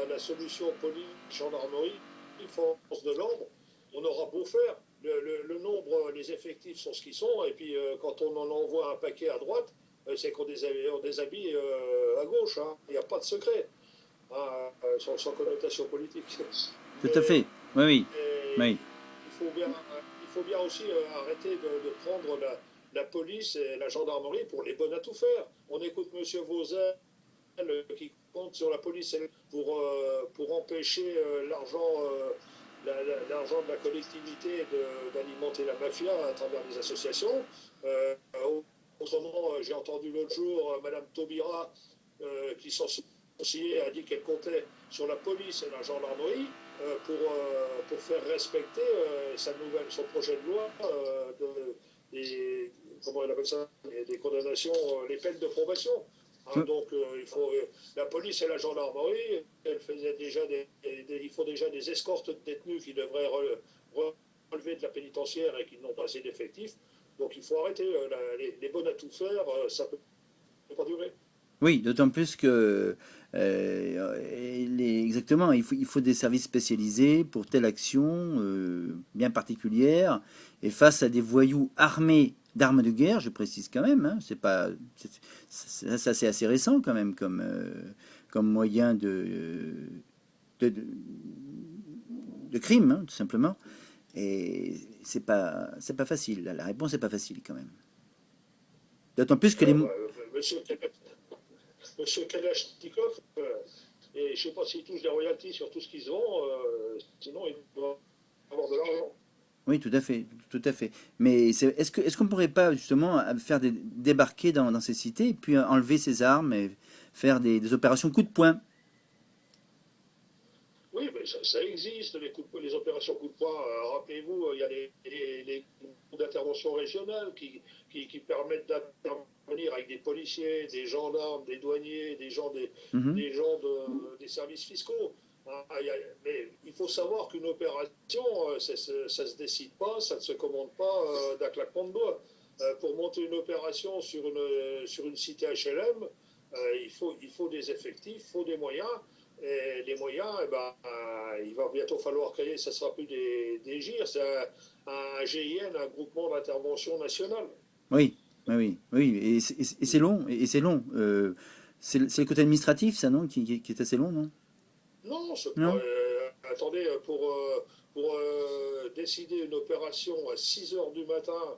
la solution police, gendarmerie, force de l'ordre, on aura beau faire, le nombre, les effectifs sont ce qu'ils sont, et puis quand on en envoie un paquet à droite, c'est qu'on déshabille à gauche, hein. Il n'y a pas de secret, hein, sans connotation politique. Tout à Mais, fait. Oui, oui, mais oui. il faut bien aussi arrêter de prendre la police et la gendarmerie pour les bonnes à tout faire. On écoute M. Vauzel qui compte sur la police pour empêcher l'argent de la collectivité d'alimenter la mafia à travers des associations. Euh, Autrement, j'ai entendu l'autre jour Mme Taubira qui s'en souciait, a dit qu'elle comptait sur la police et la gendarmerie pour faire respecter son projet de loi des, comment elle appelle ça, des condamnations, les peines de probation. Hein, Oui, donc, la police et la gendarmerie, il faut déjà des escortes de détenus qui devraient relever de la pénitentiaire et qui n'ont pas assez d'effectifs. Donc, il faut arrêter les bonnes à tout faire, ça ne peut pas durer. oui, d'autant plus que exactement, il faut des services spécialisés pour telle action bien particulière. Et face à des voyous armés d'armes de guerre, je précise quand même, hein, c'est pas, c'est assez récent quand même comme moyen de, de, de crime, hein, tout simplement. Et c'est pas facile. La réponse n'est pas facile quand même. D'autant plus que les, Bah, monsieur, Monsieur Kalachnikov, et je ne sais pas s'ils touchent des royalties sur tout ce qu'ils ont, sinon ils doivent avoir de l'argent. oui, tout à fait, tout à fait. Mais est-ce qu'on pourrait pas justement faire débarquer dans ces cités et puis enlever ces armes et faire des opérations coup de poing? Oui, mais ça existe, les opérations coup de poing. Rappelez-vous, il y a les groupes d'intervention régionale qui permettent d'intervenir avec des policiers, des gendarmes, des douaniers, Mhm. des services fiscaux. Hein, mais il faut savoir qu'une opération, ça ne se décide pas, ça ne se commande pas d'un claquement de doigts. Pour monter une opération sur une cité HLM, il faut des effectifs, il faut des moyens. Et les moyens, eh ben, il va bientôt falloir créer, ça ne sera plus des GIR, c'est un GIN, un groupement d'intervention nationale. Oui, oui, oui, oui. Et c'est long, et c'est long. C'est le côté administratif, ça, non, qui est assez long, non? Non, c'est pas. Non? Attendez, pour décider une opération à 6 heures du matin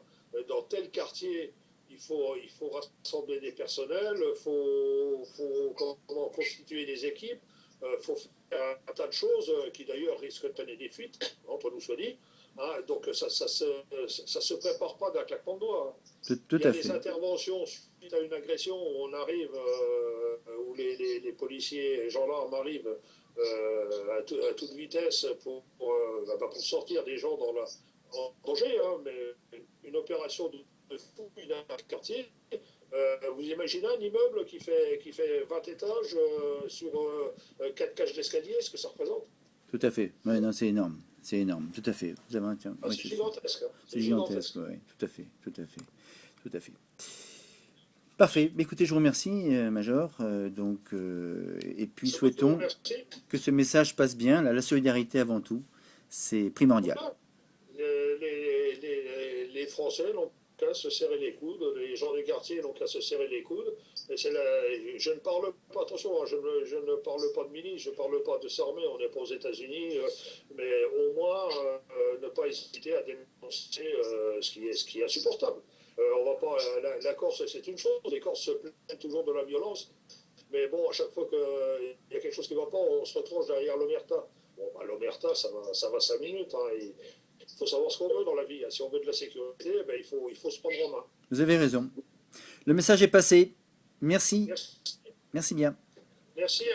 dans tel quartier, il faut rassembler des personnels, comment, constituer des équipes, il faut faire un tas de choses qui d'ailleurs risquent de donner des fuites, entre nous soit dit. Hein, donc ça se prépare pas d'un claquement de doigts. Hein. Tout Il y a à des fait. interventions suite à une agression où on arrive, où les policiers et gendarmes arrivent à toute vitesse pour sortir des gens en danger, hein, mais une opération de fouille d'un quartier. Vous imaginez un immeuble qui fait 20 étages sur 4 cages d'escalier, ce que ça représente? Tout à fait. Ouais, non, c'est énorme. C'est énorme. Tout à fait. Vous avez un... Ah, Oui, c'est gigantesque. Hein. c'est C'est gigantesque. gigantesque. Oui, tout à fait. Tout à fait. Tout à fait. Parfait. Écoutez, je vous remercie, Major. Et puis C'est moi qui vous souhaitons remercie. que ce message passe bien. La solidarité avant tout, c'est primordial. Voilà. Les Français n'ont qu'à se serrer les coudes, les gens du quartier n'ont qu'à se serrer les coudes. Et je ne parle pas, attention, hein, je ne parle pas de milice, je ne parle pas de s'armer, on n'est pas aux États-Unis, mais au moins ne pas hésiter à dénoncer ce qui est insupportable. On va pas, la Corse, c'est une chose, les Corses se plaignent toujours de la violence, mais bon, à chaque fois qu'il y a quelque chose qui ne va pas, on se retranche derrière l'omerta. Bon, bah, l'omerta, ça va 5 minutes. Hein, il faut savoir ce qu'on veut dans la vie. Hein. Si on veut de la sécurité, ben, il faut se prendre en main. Vous avez raison. Le message est passé. Merci. Merci. Merci bien. Merci.